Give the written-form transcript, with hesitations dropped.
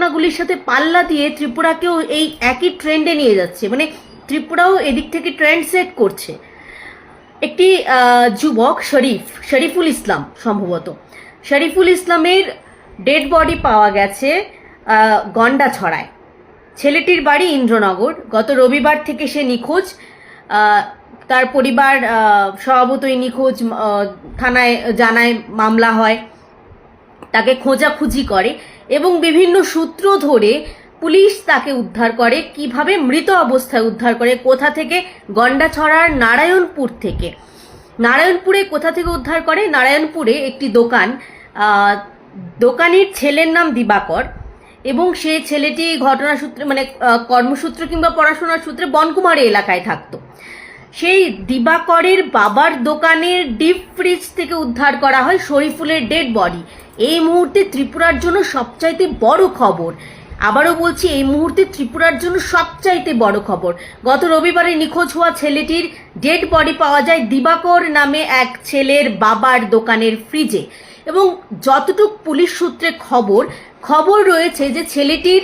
ঘটনাগুলির সাথে পাল্লা দিয়ে ত্রিপুরাকেও এই একই ট্রেন্ডে নিয়ে যাচ্ছে, মানে ত্রিপুরাও এদিক থেকে ট্রেন্ড সেট করছে। একটি যুবক শরীফুল ইসলাম, সম্ভবত শরীফুল ইসলামের ডেড বডি পাওয়া গেছে গন্ডাছড়ায়। ছেলেটির বাড়ি ইন্দ্রনগর। গত রবিবার থেকে সে নিখোঁজ। তার পরিবার স্বভাবতই নিখোঁজ থানায় জানায়, মামলা হয়, তাকে খোঁজাখুঁজি করে এবং বিভিন্ন সূত্র ধরে পুলিশ তাকে উদ্ধার করে। কিভাবে? মৃত অবস্থায় উদ্ধার করে। কোথা থেকে? গন্ডাছড়ার নারায়ণপুর থেকে। নারায়ণপুরে কোথা থেকে উদ্ধার করে? নারায়ণপুরে একটি দোকান, দোকানের ছেলের নাম দিবাকর এবং সে ছেলেটি ঘটনাসূত্রে মানে কর্মসূত্রে কিংবা পড়াশোনার সূত্রে বনকুমারী এলাকায় থাকতো। সেই দিবাকরের বাবার দোকানের ডিপ ফ্রিজ থেকে উদ্ধার করা হয় শরীফুলের ডেড বডি। এই মুহূর্তে ত্রিপুরার জন্য সবচাইতে বড় খবর, আবারও বলছি, এই মুহূর্তে ত্রিপুরার জন্য সবচাইতে বড় খবর। গত রবিবারে নিখোঁজ হওয়া ছেলেটির ডেড বডি পাওয়া যায় দিবাকর নামে এক ছেলের বাবার দোকানের ফ্রিজে। এবং যতটুক পুলিশ সূত্রে খবর রয়েছে যে ছেলেটির